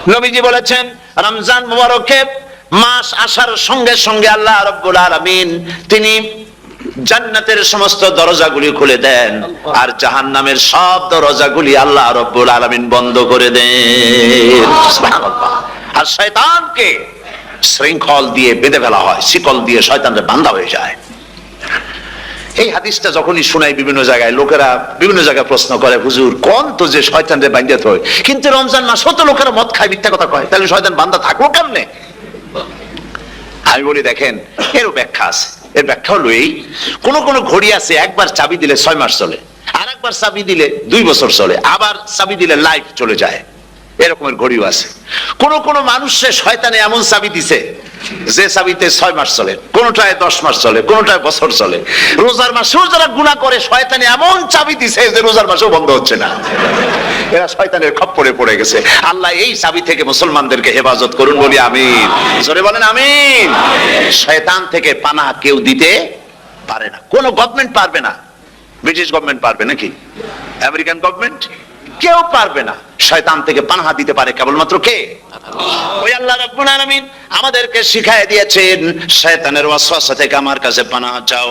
নবীজি বলেছেন রমজান মুবারকে মাস আসার সঙ্গে সঙ্গে আল্লাহ রাব্বুল আলামিন তিনি জান্নাতের সমস্ত দরজাগুলি খুলে দেন আর জাহান্নামের সব দরজাগুলি আল্লাহ রাব্বুল আলামিন বন্ধ করে দেন। সুবহানাল্লাহ। আর শয়তানকে শৃঙ্খল দিয়ে বেঁধে ফেলা হয়, শিকল দিয়ে শয়তানরা বাঁধা হয়ে যায়। এই হাদিসটা যখনই শোনাই বিভিন্ন জায়গায় লোকেরা বিভিন্ন জায়গায় প্রশ্ন করে, হুজুর কোন তো যে শয়তানরে বাঁধতে হয়, কিন্তু রমজান মাসেও তো লোকেরা মদ খায়, মিথ্যা কথা কয়, তাহলে শয়তান বাঁধা থাকলো কেমনে? আমি বলি দেখেন, এরও ব্যাখ্যা আছে। এর ব্যাখ্যা হলো এই, কোন কোন ঘড়ি আছে একবার চাবি দিলে 6 মাস চলে, আর একবার চাবি দিলে 2 বছর চলে, আবার চাবি দিলে লাইফ চলে যায়, এরকমের ঘড়িও আছে। কোন কোন মানুষের শয়তানে এমন চাবি দিছে যে চাবিতে 6 মাস চলে, কোনটায় 10 মাস চলে, কোনটায় বছর চলে। রোজার মাসেও যারা গুনাহ করে শয়তানে এমন চাবি দিছে যে রোজার মাসেও বন্ধ হচ্ছে না। এরা শয়তানের খপ্পরে পড়ে গেছে। আল্লাহ এই চাবি থেকে মুসলমানদেরকে হেফাজত করুন, বলি আমিন। জোরে বলেন আমিন। শয়তান থেকে পানাহ কেউ দিতে পারে না, কোন গভর্নমেন্ট পারবে না। ব্রিটিশ গভর্নমেন্ট পারবে নাকি? American government? কেউ পারবে না। শয়তান থেকে পানাহ দিতে পারে কেবলমাত্র কে? ওই আল্লাহ রাব্বুল আলামিন আমাদেরকে শিখায় দিয়েছেন, শয়তানের ওয়াসওয়াসা থেকে আমার কাছে পানাহ চাও।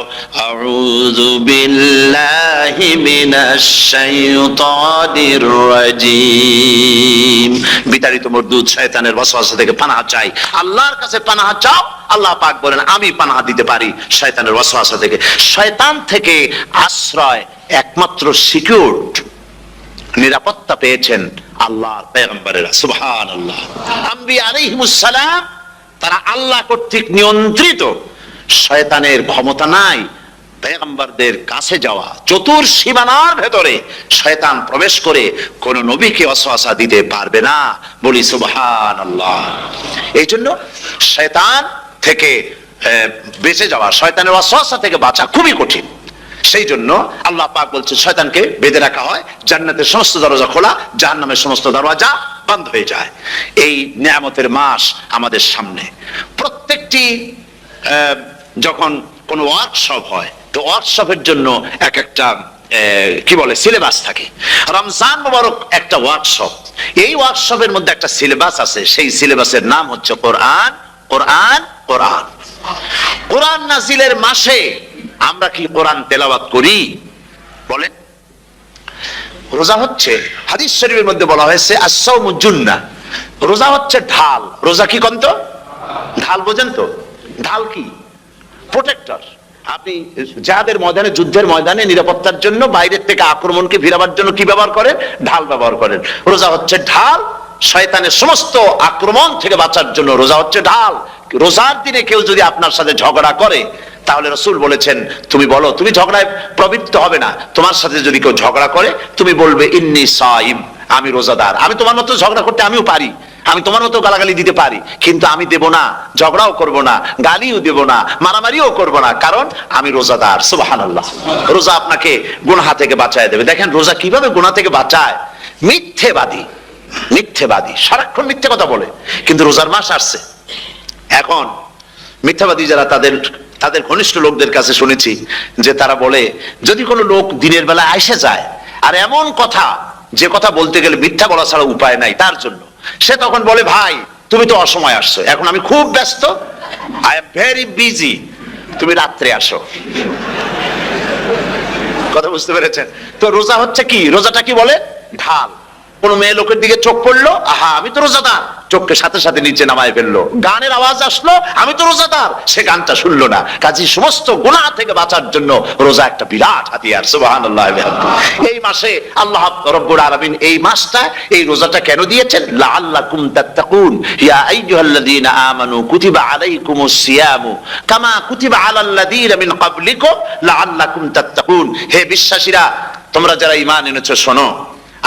আউযু বিল্লাহি মিনাশ শাইতানির রাজিম। বিতাড়িত মরদুদ শয়তানের ওয়াসওয়াসা থেকে পানাহ চাই, আল্লাহর কাছে পানাহ চাও। আল্লাহ পাক বলেন আমি পানাহ দিতে পারি শয়তানের ওয়াসওয়াসা থেকে। শয়তান থেকে আশ্রয় একমাত্র সিকিউরড, নিরাপত্তা পেয়েছেন আল্লাহর পয়গম্বরেরা। সুবহানাল্লাহ। আম্বিয়া আলাইহিমুস সালাম তারা আল্লাহ কর্তৃক নিয়ন্ত্রিত, শয়তানের ক্ষমতা নাই পয়গম্বরদের কাছে যাওয়া। চতুর সীমানার ভেতরে শয়তান প্রবেশ করে কোন নবীকে ওয়াসওয়াসা দিতে পারবে না, বলি সুবহানাল্লাহ। এই জন্য শয়তান থেকে বেঁচে যাওয়া, শয়তানের ওয়াসওয়াসা থেকে বাঁচা খুবই কঠিন। সেই জন্য আল্লাহ পাক বলছে শয়তানকে বেঁধে রাখা হয়, জান্নাতের সমস্ত দরজা খোলা, জাহান্নামের সমস্ত দরজা বন্ধ হয়ে যায়। এই নিয়ামতের মাস আমাদের সামনে। প্রত্যেকটি যখন কোনো ওয়ার্কশপ হয়, তো ওয়ার্কশপের জন্য এক একটা কি বলে সিলেবাস থাকে। রমজান মুবারক একটা ওয়ার্কশপ। এই ওয়ার্কশপের মধ্যে একটা সিলেবাস আছে, সেই সিলেবাসের নাম হচ্ছে কোরআন। কোরআন কোরআন কোরআন নাজিলের মাসে আমরা কি কোরআন তেলাওয়াত করি? বলেন। রোজা হচ্ছে, হাদিস শরীফের মধ্যে বলা হয়েছে আস-সাওমু জুন্নাহ, রোজা হচ্ছে ঢাল। রোজা কি কোন তো? ঢাল বোঝেন তো? ঢাল কি? প্রোটেক্টর। আপনি যাদের ময়দানে, যুদ্ধের ময়দানে নিরাপত্তার জন্য, বাইরের থেকে আক্রমণকে ভিড়াবার জন্য কি ব্যবহার করেন? ঢাল ব্যবহার করেন। রোজা হচ্ছে ঢাল, শয়তানের সমস্ত আক্রমণ থেকে বাঁচার জন্য রোজা হচ্ছে ঢাল। রোজার দিনে কেউ যদি আপনার সাথে ঝগড়া করে, তাহলে রাসূল বলেছেন তুমি বলো, তুমি ঝগড়ায় প্রবৃত্ত হবে না। তোমার সাথে যদি কেউ ঝগড়া করে, তুমি বলবে ইন্নী সাইম, আমি রোজাদার। আমি তোমার মতো ঝগড়া করতে আমিও পারি, আমি তোমার মতো গালাগালি দিতে পারি, কিন্তু আমি দেব না, ঝগড়াও করব না, গালিও দেব না, মারামারিও করব না, কারণ আমি রোজাদার। সুবহানাল্লাহ। রোজা আপনাকে গুনাহ থেকে বাঁচায় দেবে। দেখেন রোজা কিভাবে গুনাহ থেকে বাঁচায়। মিথ্যেবাদী, মিথ্যেবাদী সারাক্ষণ মিথ্যে কথা বলে, কিন্তু রোজার মাস আসছে। এখন মিথ্যাবাদী যারা, তাদের ঘনিষ্ঠ লোকদের কাছে শুনেছি যে তারা বলে, যদি কোনো লোক দিনের বেলা এসে যায় আর এমন কথা, যে কথা বলতে গেলে মিথ্যা বলা ছাড়া উপায় নাই তার জন্য, সে তখন বলে ভাই তুমি তো অসময় আসছো, এখন আমি খুব ব্যস্ত, আই এম ভেরি বিজি, তুমি রাত্রে আসো। কথা বুঝতে পেরেছেন তো? রোজা হচ্ছে কি? রোজাটা কি বলে? ঢাল। কোন মেয়ে লোকের দিকে চোখ পড়লো, আহা আমি তো রোজাদার, চোখকে সাথে সাথে নিচে নামায় ফেললো। গানের আওয়াজ আসলো, আমি তো রোজাদার, সে গানটা শুনলো না। কাজী সমস্ত গুনাহ থেকে বাঁচার জন্য রোজা একটা বিরাট হাতিয়ার। সুবহানাল্লাহ। এই মাসে আল্লাহ রাব্বুল আলামিন এই মাসটা, এই রোজাটা কেন দিয়েছেন? লাআল্লাকুম তাত্তাকুন, ইয়া আইয়ুহাল্লাযীনা আমানু কুতিবা আলাইকুমুস সিয়ামু কামা কুতিবা আলাল্লাযীনা মিন ক্বাবলিকুম লাআল্লাকুম তাত্তাকুন। হে বিশ্বাসীরা, তোমরা যারা ঈমান এনেছো, শোনো,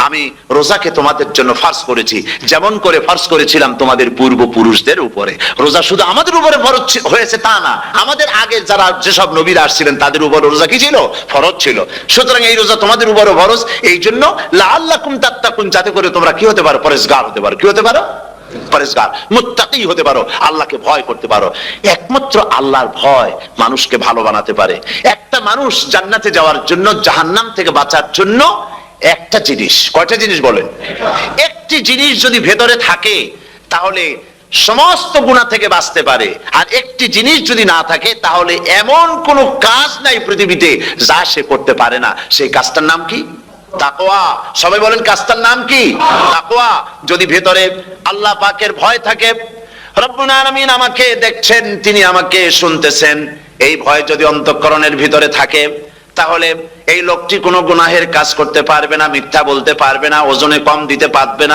আমি রোজাকে তোমাদের জন্য ফার্জ করেছি, যেমন করে ফার্জ করেছিলাম তোমাদের পূর্বপুরুষদের উপরে। রোজা শুধু আমাদের উপরে ফরজ হয়েছে তা না, আমাদের আগে যারা যেসব নবীরা আসছিলেন তাদের উপর রোজা কি ছিল? ফরজ ছিল। সুতরাং এই রোজা তোমাদের উপরে ফরজ, এই জন্য লাআল্লাকুম তাত্তাকুন, যাতে করে তোমরা কি হতে পারো? পরেজগার হতে পারো। কি হতে পারো? পরেজগার, মুত্তাকি হতে পারো, আল্লাহকে ভয় করতে পারো। একমাত্র আল্লাহর ভয় মানুষকে ভালো বানাতে পারে। একটা মানুষ জান্নাতে যাওয়ার জন্য, জাহান্নাম থেকে বাঁচার জন্য একটা জিনিস। কয়টা জিনিস বলেন? একটি জিনিস যদি ভেতরে থাকে তাহলে সমস্ত গুনাহ থেকে বাঁচতে পারে, আর একটি জিনিস যদি না থাকে তাহলে এমন কোন কাজ নাই পৃথিবীতে যা সে করতে পারে না। সেই কাজটার নাম কি? তাকওয়া। সবাই বলেন কাজটার নাম কি? তাকওয়া। যদি ভেতরে আল্লাহ পাকের ভয় থাকে, রব্বুল আলামিন আমাকে দেখছেন, তিনি আমাকে শুনতেছেন, এই ভয় যদি অন্তঃকরণের ভিতরে থাকে তাহলে এই লোকটি কোনো গুনাহের কাজ করতে পারবে না, মিথ্যা বলতে পারবে না, ওজনে কম দিতে পারবে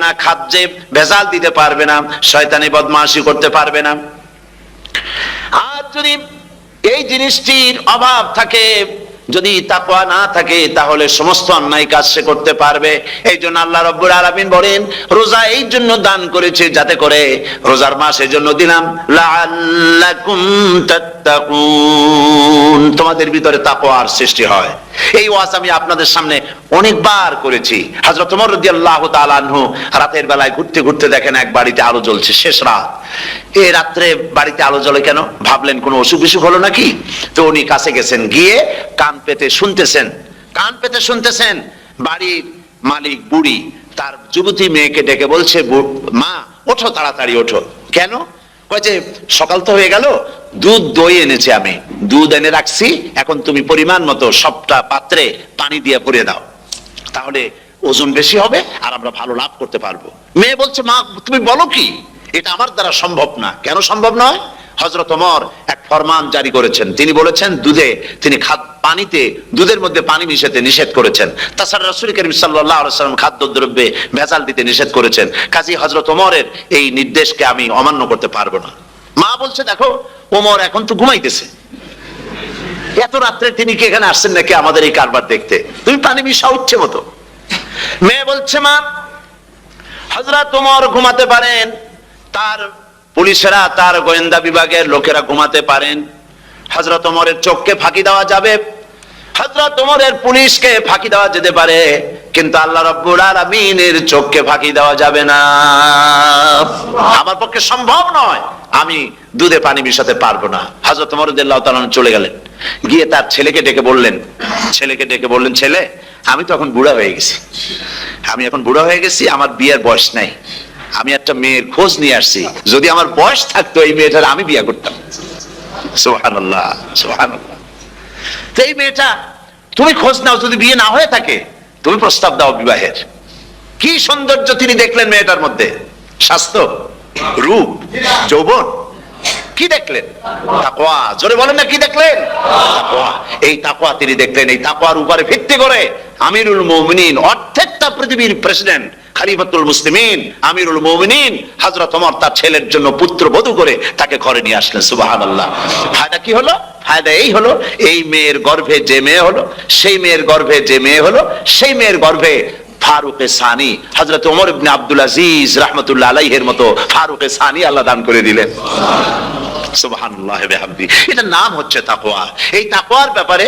না, খাদ্যে ভেজাল দিতে পারবে না, শয়তানি বদমাশি করতে পারবে না। আর যদি এই জিনিসটির অভাব থাকে, যদি তাকওয়া না থাকে, তাহলে সমস্ত অন্যায় কাজ সে করতে পারবে। এই জন্য আল্লাহ রাব্বুল আলামিন বলেন, রোজা এই জন্য দান করেছে যাতে করে, রোজার মাস এই জন্য দিলাম, লাআল্লাকুম তাত্তাকুন, তোমাদের ভিতরে তাকওয়ার সৃষ্টি হয়। এই ওয়াজ আমি আপনাদের সামনে অনেকবার করেছি। হযরত ওমর রাদিয়াল্লাহু তাআলা আনহু রাতের বেলায় ঘুরতে ঘুরতে দেখেন এক বাড়িতে আলো জ্বলছে, শেষ রাত। এই রাত্রে বাড়িতে আলো জ্বলে কেন? ভাবলেন কোনো অসুখ বিসুখ হলো নাকি। তো উনি কাছে গেছেন, গিয়ে কান পেতে শুনতেছেন। বাড়ির মালিক বুড়ি তার যুবতী মেয়েকে ডেকে বলছে, মা ওঠো, তাড়াতাড়ি ওঠো। কেন? কয় যে সকাল তো হয়ে গেল, দুধ দই এনেছি, আমি দুধ এনে রাখছি, এখন তুমি পরিমাণ মতো সবটা পাত্রে পানি দিয়ে ভরে দাও, তাহলে ওজন বেশি হবে আর আমরা ভালো লাভ করতে পারবো। মেয়ে বলছে, মা তুমি বলো কি, এটা আমার দ্বারা সম্ভব না। কেন সম্ভব নয়? হযরত ওমর এক ফরমান জারি করেছেন, তিনি বলেছেন তিনি পানিতে, দুধের মধ্যে পানি মিশাতে নিষেধ করেছেন। তাছাড়া রাসূল করিম সাল্লাল্লাহু আলাইহি ওয়াসাল্লাম খাদ্যদ্রব্যে ভেজাল দিতে নিষেধ করেছেন। কাজী হযরত ওমরের এই নির্দেশকে আমি অমান্য করতে পারবো না। মা বলছে, দেখো ওমর এখন তো ঘুমাইতেছে, এত রাত্রে তিনি কি এখানে আসছেন নাকি আমাদের এই কারবার দেখতে, তুমি পানি মিশাও ইচ্ছে মতো। মেয়ে বলছে, মা হযরত ওমর ঘুমাতে পারেন, তার পুলিশেরা, তার গোয়েন্দা বিভাগের লোকেরা ঘুমাতে পারেন, হযরত ওমরের চোখকে ফাঁকি দেওয়া যাবে, হযরত ওমরের পুলিশকে ফাঁকি দেওয়া যেতে পারে, কিন্তু আল্লাহ রাব্বুল আলামিনের চোখকে ফাঁকি দেওয়া যাবে না। আমার পক্ষে সম্ভব নয়, আমি দুধে পানি মিশাতে পারবো না। হযরত ওমর রাদিয়াল্লাহু তাআলা চলে গেলেন, গিয়ে তার ছেলেকে ডেকে বললেন, ছেলে আমি তো এখন বুড়া হয়ে গেছি, আমার বিয়ের বয়স নাই, আমি একটা মেয়ের খোঁজ নিয়ে আসছি, যদি আমার বয়স থাকতো এই মেয়েটার আমি বিয়ে করতাম। সুবহানাল্লাহ, সুবহানাল্লাহ। তো এই মেয়েটা তুমি খোঁজ নাও, যদি বিয়ে না হয়ে থাকে তুমি প্রস্তাব দাও বিবাহের। কি সৌন্দর্য তিনি দেখলেন মেয়েটার মধ্যে, স্বাস্থ্য, রূপ, যৌবন, কি দেখলেন? তাকওয়া। জোরে বলেন না, কি দেখলেন? তাকওয়া। এই তাকওয়া তিনি দেখলেন। এই তাকওয়ার উপরে ভিত্তি করে আমিরুল মুমিনিন, অর্ধেকটা পৃথিবীর প্রেসিডেন্ট, খলিফাতুল মুসলিমিন, আমিরুল মুমিনিন হযরত ওমর তার ছেলের জন্য পুত্রবধূ করে তাকে ঘরে নিয়ে আসলেন। সুবহানাল্লাহ। ফায়দা কি হলো? ফায়দা এই হলো, এই মেয়ের গর্ভে যে মেয়ে হলো, সেই মেয়ের গর্ভে যে মেয়ে হলো, সেই মেয়ের গর্ভে ফারুকে সানি হযরত ওমর ইবনে আব্দুল আজিজ রাহমাতুল্লাহ আলাইহির মতো ফারুকে সানি আল্লাহ দান করে দিলেন। সুবহানাল্লাহ বিহামদি। এটার নাম হচ্ছে তাকওয়া। এই তাকওয়ার ব্যাপারে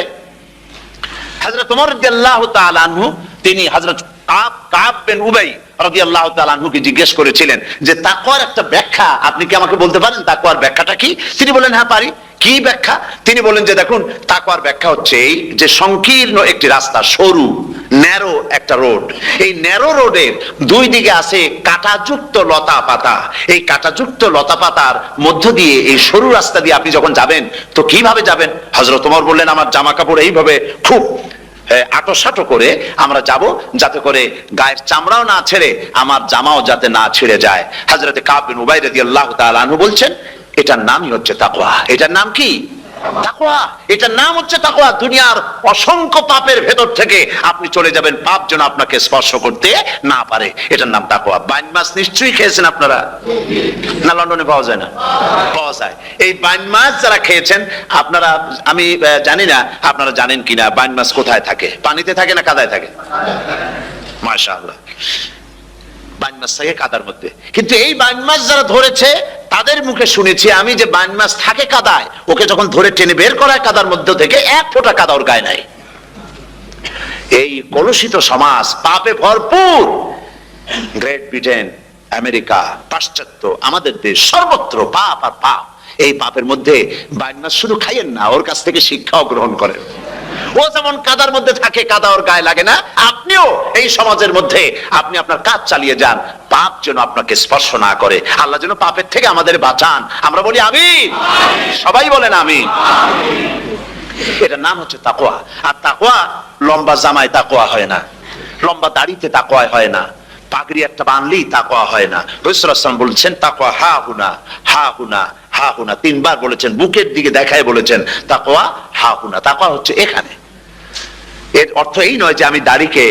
হযরত ওমর রাদিয়াল্লাহু তাআলা আনহু তিনি হযরত কাব বিন উবাই রাদিয়াল্লাহু তাআলা আনহুকে জিজ্ঞেস করেছিলেন যে তাকওয়ার একটা ব্যাখ্যা আপনি কি আমাকে বলতে পারেন, তাকওয়ার ব্যাখ্যাটা কি? তিনি বলেন, হ্যাঁ পারি। কি ব্যাখ্যা? তিনি বলেন যে দেখুন, তাকওয়ার ব্যাখ্যা হচ্ছে এই যে সংকীর্ণ একটি রাস্তা, সরু ন্যারো একটা রোড, এই ন্যারো রোডের দুই দিকে আছে কাঁটাযুক্ত লতা পাতা, এই কাঁটাযুক্ত লতা পাতার মধ্য দিয়ে এই সরু রাস্তা দিয়ে আপনি যখন যাবেন তো কিভাবে যাবেন? হযরত ওমর বললেন, আমার জামা কাপড় এইভাবে খুব আটোসাটো করে আমরা যাব, যাতে করে গায়ের চামড়াও না ছেড়ে আমার জামাও যাতে না ছিঁড়ে যায়। হযরত কাব বিন উবাই রাদিয়াল্লাহু তাআলা আনহু বলছেন, এটার নামই হচ্ছে তাকওয়া। এটার নাম কি? তাকওয়া। এটার নাম হচ্ছে তাকওয়া। দুনিয়ার অসংখ্য পাপের ভেতর থেকে আপনি চলে যাবেন, পাপ যেন আপনাকে স্পর্শ করতে না পারে। এটার নাম তাকওয়া। বাইন মাছ নিশ্চয়ই খেয়েছেন আপনারা, না লন্ডনে পাওয়া যায় না? পাওয়া যায়। এই বাইন মাছ যারা খেয়েছেন আপনারা, আমি জানি না আপনারা জানেন কিনা, বাইন মাছ কোথায় থাকে? পানিতে থাকে না কাদায় থাকে? মাশাআল্লাহ, বাইন মাছ থাকে কাদার মধ্যে। কিন্তু এই বাইন মাছ যারা ধরেছে তাদের মুখে শুনেছি আমি যে বাইন মাছ থাকে কাদায়, ওকে যখন ধরে টেনে বের করা হয় কাদার মধ্যে থেকে, এক ফোঁটা কাদা ওর গায়ে নাই। এই কলুষিত সমাজ, পাপে ভরপুর, গ্রেট ব্রিটেন, আমেরিকা, পাশ্চাত্য, আমাদের দেশ, সর্বত্র পাপ আর পাপ। এই পাপের মধ্যে বাইন মাছ শুধু খাইয়েন না, ওর কাছ থেকে শিক্ষাও গ্রহণ করেন। ও যেমন কাদার মধ্যে থাকে, কাদা ওর গায়ে লাগে না, আপনিও এই সমাজের মধ্যে আপনি আপনার কাজ চালিয়ে যান, পাপ যেন আপনাকে স্পর্শ না করে। আল্লাহ যেন পাপের থেকে আমাদের বাঁচান। আমরা বলি আমিন, সবাই বলেন আমিন। এটার নাম হচ্ছে তাকওয়া। আর তাকওয়া লম্বা জামায় তাকওয়া হয় না, লম্বা দাড়িতে তাকওয়া হয় না, পাগড়ি একটা বানলেই তাকওয়া হয় না। রাসূলুল্লাহ সাল্লাল্লাহু আলাইহি ওয়াসাল্লাম বলেছেন তাকওয়া হা হুনা, হা হুনা, হা হুনা, তিনবার বলেছেন, বুকের দিকে দেখায় বলেছেন তাকওয়া হা হুনা। তাকওয়া হচ্ছে এখানে। এর অর্থ এই নয় যে আমি দাড়িকে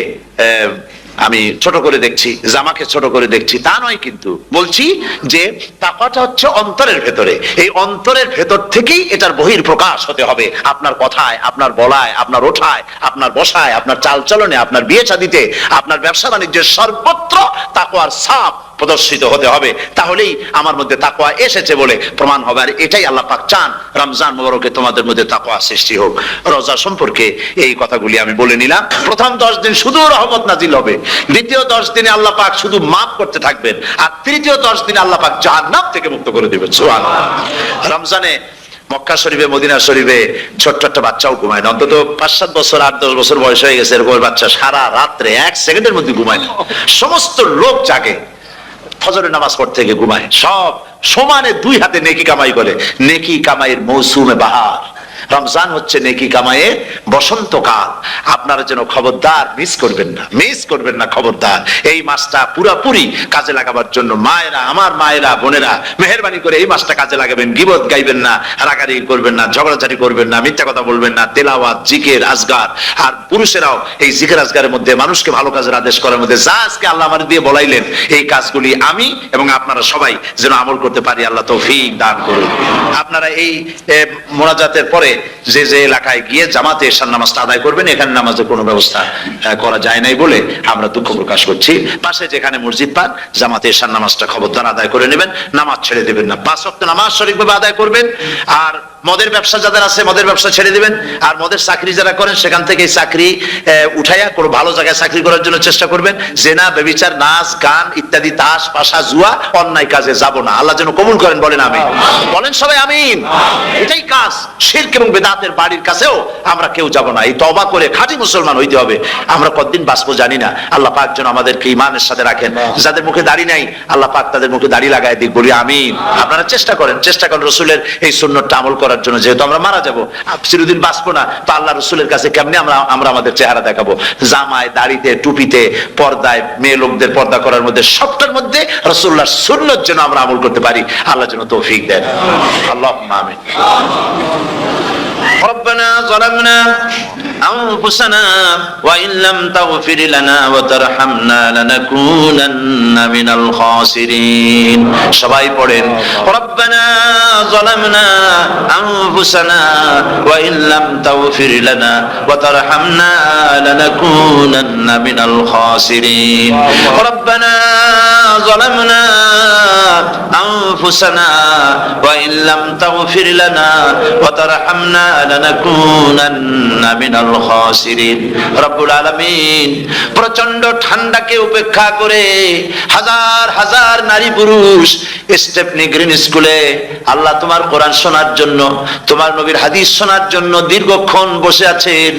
আমি ছোট করে দেখছি, জামাকে ছোট করে দেখছি, তা নয়। কিন্তু বলছি যে তাকওয়াটা হচ্ছে অন্তরের ভেতরে। এই অন্তরের ভেতর থেকেই এটার বহির প্রকাশ হতে হবে, আপনার কথায়, আপনার বলায়, আপনার ওঠায়, আপনার বসায়, আপনার চালচলনে, আপনার বিয়ে শাদিতে, আপনার ব্যবসা বাণিজ্যের সর্বত্র তাকওয়ার ছাপ প্রদর্শিত হতে হবে। তাহলেই আমার মধ্যে তাকওয়া এসেছে বলে প্রমাণ হবে। আর এটাই আল্লাহ পাক চান, রমজান মুবারকে তোমাদের মধ্যে তাকওয়া সৃষ্টি হোক। রোজা সম্পর্কে এই কথাগুলি আমি বলে নিলাম। প্রথম 10 দিন শুধু রহমত নাজিল হবে, দ্বিতীয় 10 দিনে আল্লাহ পাক শুধু মাফ করতে থাকবেন, আর তৃতীয় 10 দিনে আল্লাহ পাক জাহান্নাম থেকে মুক্ত করে দিবেন। সুবহানাল্লাহ। রমজানে মক্কা শরীফে, মদিনা শরীফে ছোট্ট একটা বাচ্চাও ঘুমায় না। অন্তত 5-7 বছর, 8-10 বছর বয়স হয়ে গেছে এরকম বাচ্চা সারা রাত্রে 1 সেকেন্ডের মধ্যে ঘুমায় না। সমস্ত লোক জাগে, ফজরের নামাজ পড়তে গিয়ে ঘুমায়, সব সমানে 2 হাতে নেকি কামাই করে। নেকি কামাইয়ের মৌসুমে বাহার। রমজান হচ্ছে নেকি কামাইয়ের বসন্তকাল। আপনারা যেন খবরদার মিস করবেন না, মিস করবেন না, খবরদার। এই মাসটা পুরোপুরি কাজে লাগাবার জন্য মায়েরা, আমার মায়েরা, বোনেরা, মেহেরবানি করে এই মাসটা কাজে লাগাবেন। গীবত গাইবেন না, রাগারাগি করবেন না, ঝগড়াঝাটি করবেন না, মিথ্যা কথা বলবেন না, তেলাওয়াত, জিকির, আজগার। আর পুরুষেরাও এই জিকির আজগারের মধ্যে, মানুষকে ভালো কাজের আদেশ করার মধ্যে যা আজকে আল্লাহ আমার দিয়ে বলাইলেন, এই কাজগুলি আমি এবং আপনারা সবাই যেন আমল করতে পারি, আল্লাহ তৌফিক দান করুন। আপনারা এই মোনাজাতের পরে যে যে এলাকায় গিয়ে জামাতে এশার নামাজটা আদায় করবেন, এখানে নামাজের কোনো ব্যবস্থা করা যায় নাই বলে আমরা দুঃখ প্রকাশ করছি। পাশে যেখানে মসজিদ পান, জামাতে এশার নামাজটা খবরদার আদায় করে নেবেন, নামাজ ছেড়ে দেবেন না। 5 ওয়াক্ত নামাজ সঠিকভাবে আদায় করবেন। আর মদের ব্যবসা যাদের আছে, মদের ব্যবসা ছেড়ে দিবেন। আর মদের চাকরি যারা করেন, সেখান থেকে চাকরি উঠাইয়া কোনো ভালো জায়গায় চাকরি করার জন্য চেষ্টা করবেন। জেনা, ব্যভিচার, নাচ, গান ইত্যাদি, তাস, পাশা, জুয়া, অন্যায় কাজে যাব না। আল্লাহ যেন কবুল করেন, বলেন আমিন। বলেন সবাই আমিন। এটাই কাজ। শিরক এবং বেদাতের বাড়ির কাছেও আমরা কেউ যাব না। এই তওবা করে খাঁটি মুসলমান হইতে হবে। আমরা কতদিন বাঁচবো জানি না। আল্লাহ পাক যেন আমাদেরকে ঈমানের সাথে রাখেন। যাদের মুখে দাড়ি নাই, আল্লাহ পাক তাদের মুখে দাড়ি লাগায় দিক, বলি আমিন। আপনারা চেষ্টা করেন রাসূলের এই সুন্নতটা আমল করার জন্য। যেহেতু আমরা মারা যাবো, চিরদিন বাঁচবো না, তো আল্লাহ রাসূলের কাছে কেমনে আমরা আমাদের চেহারা দেখাবো? জামায়, দাড়িতে, টুপিতে, পর্দায়, মেয়ে লোকদের পর্দা করার মধ্যে, সবটার মধ্যে রাসূলুল্লাহর সুন্নত যেন আমরা আমল করতে পারি। আল্লাহ যেন তৌফিক দেন। আল্লাহুম্মা আমিন। ربنا ظلمنا أنفسنا وإن لم تغفر لنا وترحمنا لنكونن من الخاسرين. সবাই পড়েন ربنا ظلمنا أنفسنا وإن لم تغفر لنا وترحمنا لنكونن من الخاسرين. ربنا ظلمنا أنفسنا وإن لم تغفر لنا وترحمنا لنكونن من الخاسرين. রব্বুল আলামিন প্রচন্ড ঠান্ডাকে উপেক্ষা করে হাজার হাজার নারী পুরুষ স্টেপনি গ্রিন স্কুলে আল্লাহ তোমার কোরআন শোনার জন্য, তোমার নবীর হাদিস শোনার জন্য দীর্ঘক্ষণ বসে আছেন।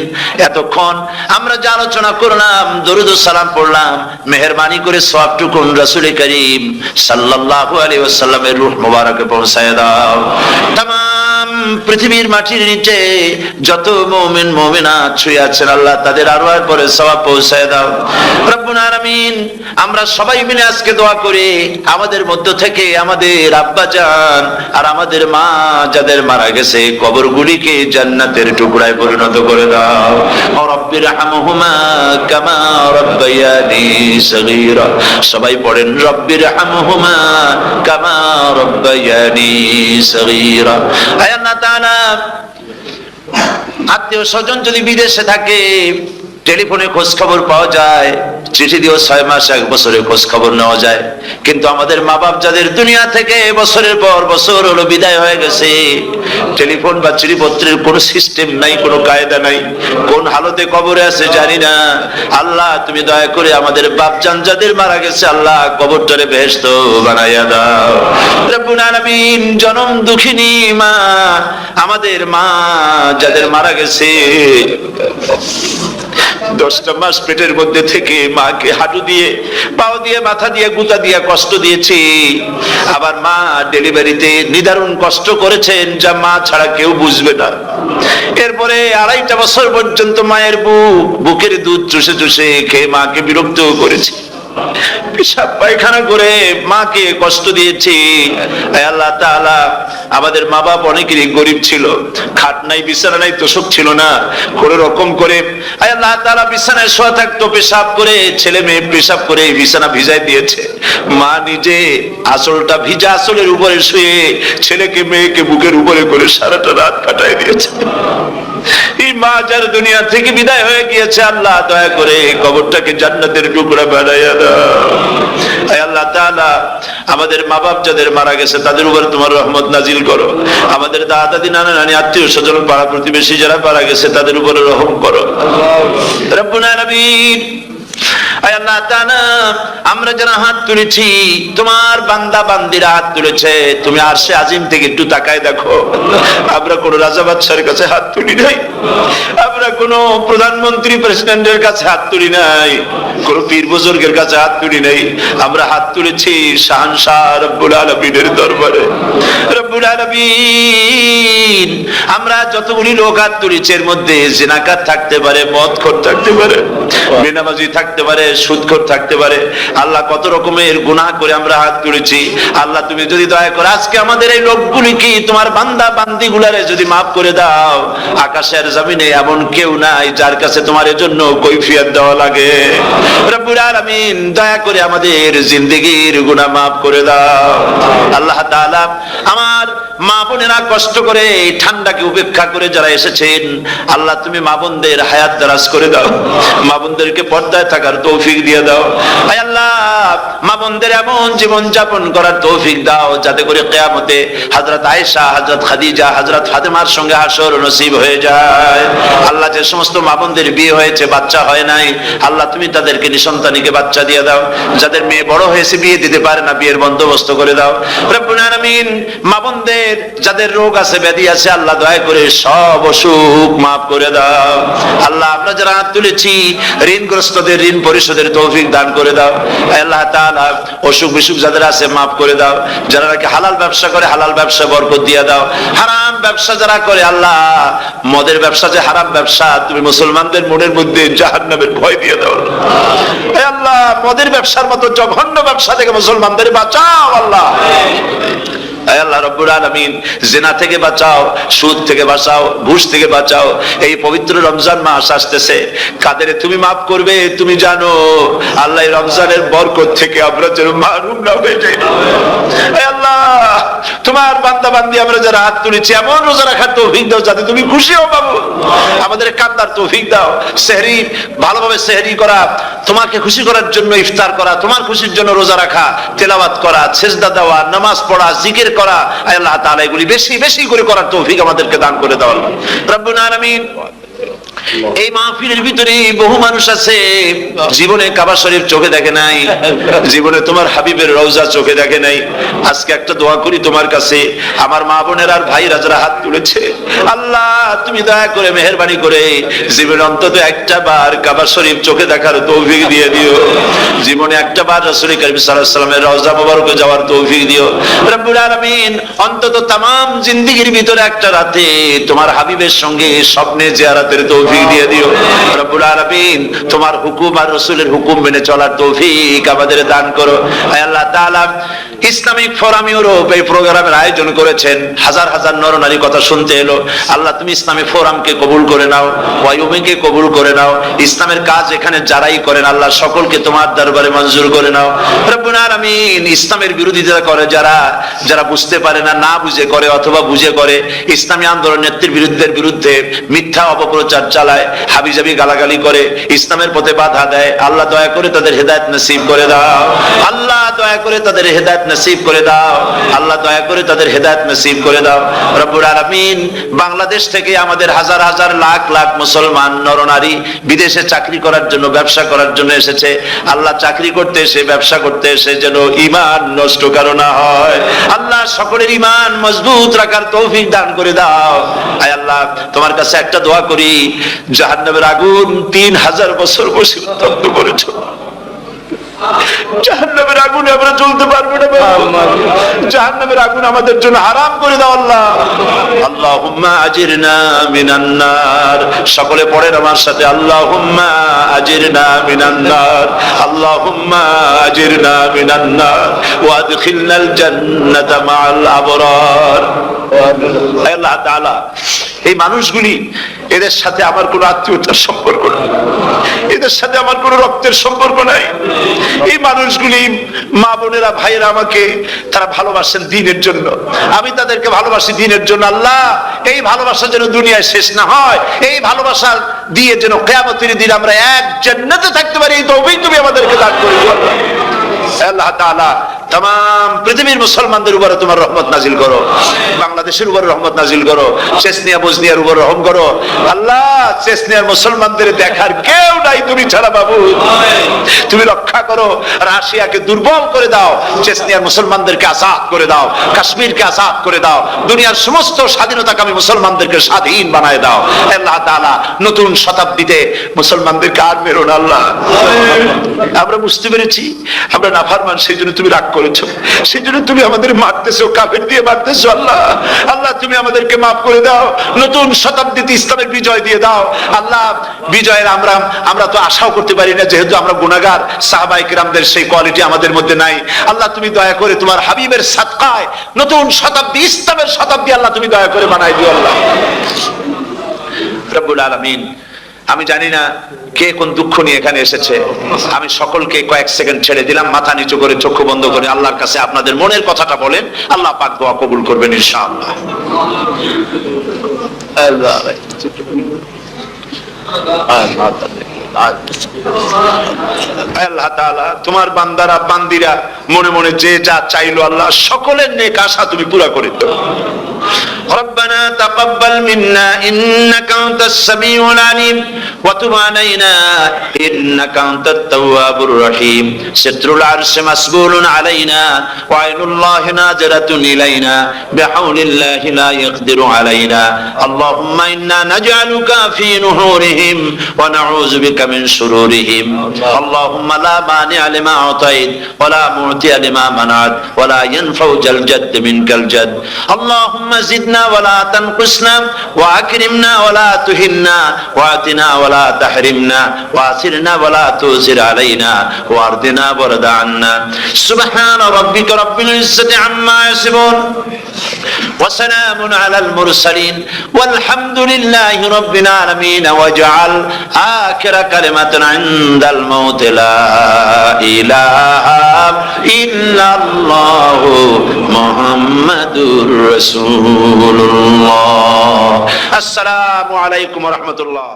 এতক্ষণ আমরা যে আলোচনা করলাম, দরুদ ও সালাম পড়লাম, মেহেরবানি করে সওয়াবটুকুন রাসূল করিম সাল্লাল্লাহু আলাইহি ওয়াসাল্লামের রূহ মুবারকে পৌঁছায় দাও। তামাম পৃথিবীর মাটির নিচে যত মুমিন মুমিনাত শুয়ে আছেন, আল্লাহ তাদের আরওয়ার পরে সওয়াব পৌঁছায় দাও। রব্বুল আলামিন আমরা সবাই মিলে আজকে দোয়া করি, আমাদের মধ্য থেকে আমাদের আব্বা জান আর আমাদের মা যাদের মারা গেছে, কবরগুলিকে জান্নাতের টুকরায় পরিণত করে দাও। রব্বির হামহুমা কামা রাব্বায়ানি সগীরা। সবাই পড়েন রব্বির হামহুমা কামা রাব্বায়ানি সগীরা। আয় আল্লাহ তাআলা, আত্মীয় স্বজন যদি বিদেশে থাকে, টেলিফোনে খোঁজ খবর পাওয়া যায়, চিঠি দিয়েও 6 মাস 1 বছরের খোঁজ খবর নেওয়া যায়। কিন্তু আমাদের মা বাপ যাদের দুনিয়া থেকে বছরের পর বছর হলো বিদায় হয়ে গেছে, টেলিফোন বা চিঠিপত্রের কোনো সিস্টেম নাই, কোনো কায়দা নাই, কোন হালতে কবরে আছে জানি না। আল্লাহ তুমি দয়া করে আমাদের বাপজান যাদের মারা গেছে, আল্লাহ কবরটারে বেহেশত বানাইয়া দাও। রব্বুল আলামিন জনম দুঃখিনী মা, আমাদের মা যাদের মারা গেছে, 10টা মাস পেটের মধ্যে থেকে মাকে হাঁটু দিয়ে, পাও দিয়ে, মাথা দিয়ে, গুতা দিয়ে কষ্ট দিয়েছি। আবার মা ডেলিভারিতে নিদারুণ কষ্ট করেছেন, যা মা ছাড়া কেউ বুঝবে না। এরপরে 2.5 বছর পর্যন্ত মায়ের বুকের দুধ চুষে চুষে খেয়ে মাকে বিরক্ত করেছি, পেশাব পায়খানা করে মাকে কষ্ট দিয়েছি। আল্লাহ তাআলা আমাদের মা বাপ অনেকেরই গরিব ছিল, খাট নাই, বিছানা নাই, তোষক ছিল না, কোন রকম করে আল্লাহ তাআলা বিছানায় শোয়া থাকতো, পেশাব করে, ছেলে মেয়ে পেশাব করে বিছানা ভিজাই দিয়েছে। মা নিজে আঁচলটা ভিজা আঁচলের উপরে শুয়ে ছেলেকে মেয়েকে বুকের উপরে করে সারাটা রাত কাটাই দিয়েছে। এই মা যার দুনিয়া থেকে বিদায় হয়ে গিয়েছে, আল্লাহ দয়া করে কবরটাকে জান্নাতের টুকরা বানাইয়া দাও। আল্লাহ তাআলা আমাদের মা বাপ যাদের মারা গেছে তাদের উপর তোমার রহমত নাজিল করো। আমাদের দাদা দাদি, নানা নানি, আত্মীয় স্বজন, পাড়া প্রতিবেশী যারা মারা গেছে তাদের উপরে রহম করো। রব্বুল আলামিন আল্লাহ তাআলা আমরা যারা হাত তুলেছি, তোমার বান্দা বান্দিরা হাত তুলেছে, তুমি আরশে আজিম থেকে একটু তাকায় দেখো। আমরা কোন রাজা বাদশার কাছে হাত তুলি নাই, আমরা কোন প্রধানমন্ত্রী প্রেসিডেন্টের কাছে হাত তুলি নাই, কোন পীর বুজুর্গের কাছে হাত তুলি নাই। আমরা হাত তুলেছি শাহনশাহ রব্বুল আলামিনের দরবারে। রব্বুল আলামিন আমরা যতগুলি লোক হাত তুলেছি, এর মধ্যে জিনাকার থাকতে পারে, মদখোর থাকতে পারে, বেনামাজি থাকতে পারে, সুদখোর থাকতে পারে। আল্লাহ কত রকমের গুনাহ করে আমরা হাত তুলেছি। আল্লাহ তুমি যদি দয়া করে আজকে আমাদের এই লোকগুলি কি তোমার বান্দা বান্দি গুলারে যদি মাফ করে দাও, আকাশের জমিনে এমন কেউ নাই যার কাছে তোমার এজন্য কৈফিয়ত দেওয়া লাগে। রব্বুল আলামিন দয়া করে আমাদের জিন্দেগির গুনাহ মাফ করে দাও। আল্লাহ তাআলা আমার মা বোনেরা কষ্ট করে ঠান্ডাকে উপেক্ষা করে যারা এসেছেন, আল্লাহ তুমি মা বোনদের হায়াত দারাজ করে দাও, মা বোনদেরকে পর্দায় থাকার তৌফিক দিয়ে দাও। আয় আল্লাহ মা বোনদের এমন জীবন যাপন করার তৌফিক দাও যাতে করে কিয়ামতে হযরত আয়েশা, হযরত খাদিজা, হযরত ফাতেমার সঙ্গে হাসর নসিব হয়ে যায়। আল্লাহ যে সমস্ত মা বোনদের বিয়ে হয়েছে, বাচ্চা হয় নাই, আল্লাহ তুমি তাদেরকে নিঃসন্তানীকে বাচ্চা দিয়ে দাও। যাদের মেয়ে বড় হয়েছে, বিয়ে দিতে পারে না, বিয়ের বন্দোবস্ত করে দাও। রব্বুল আলামিন মা বোনদের যাদের রোগ আছে, ব্যাধি আছে, আল্লাহ দয়া করে সব অসুখ মাফ করে দাও। আল্লাহ আমরা যারা হাত তুলেছি, ঋণগ্রস্তদের ঋণ পরিশোধের তৌফিক দান করে দাও। আল্লাহ তাআলা অসুখ বিসুখ যাদের আছে মাফ করে দাও। যারা নাকি হালাল ব্যবসা করে, হালাল ব্যবসা বরকত দিয়ে দাও। হারাম ব্যবসা যারা করে, আল্লাহ মদের ব্যবসা যে হারাম ব্যবসা, তুমি মুসলমানদের মনের মধ্যে জাহান্নামের ভয় দিয়ে দাও। আল্লাহ মদের ব্যবসার মতো জঘন্য ব্যবসা থেকে মুসলমানদের বাঁচাও। আল্লাহ আল্লাহ রব্বুল আলামিন জিনা থেকে বাঁচাও, সুদ থেকে বাঁচাও, ঘুষ থেকে বাঁচাও। এই পবিত্র রমজান মাস আসতেছে, কাদের তুমি মাফ করবে তুমি জানো। আল্লাহ রমজানের বরকত থেকে আমরা যেন মাহরুম না হয়ে যাই। আল্লাহ তোমার বান্দা বান্দি আমরা যারা হাত তুলেছি, এমন রোজা রাখার তৌফিক দাও যাতে তুমি খুশি হও বাবু। আমাদের কান্দার তৌফিক দাও, সেহরি ভালোভাবে সেহরি করা, তোমাকে খুশি করার জন্য ইফতার করা, তোমার খুশির জন্য রোজা রাখা, তেলাওয়াত করা, সেজদা দেওয়া, নামাজ পড়া, জিকির করা, আল্লাহ তাআলা এগুলি বেশি বেশি করে করার তৌফিক আমাদেরকে দান করে দাও। রব্বুল আলামিন এই মাহফিলের ভিতরে বহু মানুষ আছে জীবনে কাবা শরীফ চোখে দেখে নাই, জীবনে তোমার হাবিবের রওজা চোখে দেখে নাই। আজকে একটা দোয়া করি তোমার কাছে, আমার মা বোনের আর ভাইরা যারা হাত তুলেছে, আল্লাহ তুমি দয়া করে মেহেরবানি করে জীবনে অন্তত একটা বার কাবা শরীফ চোখে দেখার তৌফিক দিয়ে দিও। জীবনে একটা বার রাসূল করিম সাল্লাল্লাহু আলাইহি ওয়াসাল্লামের রওজা মোবারকে যাওয়ার তৌফিক দিও। রব্বুল আলামিন অন্তত তামাম জিন্দেগির ভিতরে একটা রাতে তোমার হাবিবের সঙ্গে স্বপ্নে জিয়ারতের তৌফিক দিয়ে দিও। রব্বুল আলামিন তোমার হুকুম আর রাসূলের হুকুম মেনে চলার তৌফিক আমাদের দান করো। আয় আল্লাহ তাআলা ইসলামিক ফোরাম ইউরোপ এই প্রোগ্রামের আয়োজন করেছেন, হাজার হাজার নরনারী কথা শুনতে এলো। আল্লাহ তুমি ইসলামিক ফোরামকে কবুল করে নাও, ওয়াইউমিকে কবুল করে নাও। ইসলামের কাজ এখানে যারাই করেন আল্লাহ সকলকে তোমার দরবারে মঞ্জুর করে নাও। রব্বুল আলামিন ইসলামের বিরোধিতা করে যারা, যারা বুঝতে পারে না, না বুঝে করে অথবা বুঝে করে, ইসলামী আন্দোলন নেত্রীর বিরুদ্ধে মিথ্যা অপপ্রচার চালায়, হাবিজাবি গালাগালি করে, ইসলামের পথে বাধা দেয়, আল্লাহ দয়া করে তাদের হেদায়েত নসিব করে দাও। আল্লাহ দয়া করে তাদের হেদায়েত নসিব করে দাও। আল্লাহ দয়া করে তাদের হেদায়েত নসিব করে দাও। রব্বুল আলামিন, বাংলাদেশ থেকে আমাদের হাজার হাজার লাখ লাখ মুসলমান নরনারী বিদেশে চাকরি করার জন্য, ব্যবসা করার জন্য এসেছে। আল্লাহ, চাকরি করতে এসে, ব্যবসা করতে এসে যেন ঈমান নষ্ট কারো না হয়। আল্লাহ, সকলের ঈমান মজবুত রাখার তৌফিক দান করে দাও। আয় আল্লাহ, তোমার কাছে একটা দোয়া করি, জাহান্নামের আগুন 3000 বছর বসে উত্তপ্ত করেছো, জাহান্নামের আগুনে আমরা জ্বলতে পারবো না। জাহান্নামের আগুন আমাদের জন্য হারাম করে দাও আল্লাহ। আল্লাহুম্মা আজিরনা মিনান নার। সকলে পড়েন আমার সাথে, আল্লাহুম্মা আজিরনা মিনান নার, আল্লাহুম্মা আজিরনা মিনান নার ওয়া আদখিলনাল জান্নাতা মাআল আবরার। আল্লাহ তাআলা, এই মানুষগুলি, এদের সাথে আমার কোনো আত্মীয়তার সম্পর্ক নেই, এদের সাথে আমার কোনো রক্তের সম্পর্ক নাই। এই মানুষগুলি, মা বোনেরা, ভাইয়েরা, আমাকে তারা ভালোবাসেন দ্বীনের জন্য, আমি তাদেরকে ভালোবাসি দ্বীনের জন্য। আল্লাহ, এই ভালোবাসা যেন দুনিয়ায় শেষ না হয়, এই ভালোবাসা দিয়ে যেন কিয়ামতের দিন আমরা এক জান্নাতে থাকতে পারি, এই তৌফিক তুমি আমাদেরকে দান করে দিও আল্লাহ তাআলা। तमाम পৃথিবীর মুসলমানদের উপরে তোমার রহমত নাজিল করো, বাংলাদেশের উপরে রহমত নাজিল করো, চেচনিয়া বজনিয়ার উপর রহম করো আল্লাহ। চেচনিয়ার মুসলমানদের দেখার কেউ নাই তুমি ছাড়া বাবু, তুমি রক্ষা করো। রাশিয়াকে দুর্বল করে দাও, চেচনিয়ার মুসলমানদেরকে আজাদ করে দাও, কাশ্মীরকে আজাদ করে দাও, দুনিয়ার সমস্ত স্বাধীনতাকামী মুসলমানদেরকে স্বাধীন বানায় দাও আল্লাহ তাআলা। নতুন শতাব্দীতে মুসলমানদেরকে আর মেরো না আল্লাহ। আমরা বুঝতে পেরেছি আমরা নাফরমান, সেই জন্য তুমি রাগ করেছো, সেই জন্য তুমি আমাদের মারতেছো, কাফের দিয়ে মারতেছো আল্লাহ। আল্লাহ, তুমি আমাদেরকে মাফ করে দাও, নতুন শতাব্দীতে ইসলামের বিজয় দিয়ে দাও আল্লাহ। বিজয়ের আমরা তো আশাও করতে পারি না, যেহেতু আমরা গুনাহগার। সাহাবায়ে কিরামদের সেই কোয়ালিটি আমাদের মধ্যে নাই আল্লাহ। তুমি দয়া করে তোমার হাবিবের সাদকায় নতুন শতাব্দী, ইসলামের শতাব্দী আল্লাহ তুমি দয়া করে বানাই দিও আল্লাহ। রব্বুল আলামিন, আমি জানি না কে কোন দুঃখ নিয়ে এখানে এসেছে, আমি সকলকে কয়েক সেকেন্ড ছেড়ে দিলাম, মাথা নিচু করে, চক্ষু বন্ধ করে আল্লাহর কাছে আপনাদের মনের কথাটা বলেন, আল্লাহ পাক দোয়া কবুল করবেন ইনশাআল্লাহ। আল্লাহ তাআলা, তোমার বান্দারা বান্দিরা মনে মনে যে যা চাইলো আল্লাহ, সকলের নেক আশা তুমি পুরা করে দাও। ربنا تقبل منا إنك أنت السميع العليم وتب علينا إنك أنت التواب الرحيم ستر العرش مسبول علينا وعين الله ناظرة إلينا بحول الله لا يقدر علينا اللهم إنا نجعلك في نحورهم ونعوذ بك من شرورهم اللهم لا مانع لما أعطيت ولا معطي لما منعت ولا ينفع ذا الجد منك الجد اللهم زدنا ولا تنقصنا واكرمنا ولا تهنا واعطنا ولا تحرمنا واسرنا ولا تؤثر علينا وارضنا وارض عنا سبحان ربك رب العزة عما يصفون وسلام على المرسلين والحمد لله رب العالمين واجعل آخر كلمة عند الموت لا إله إلا الله محمد رسول الله السلام عليكم ورحمة الله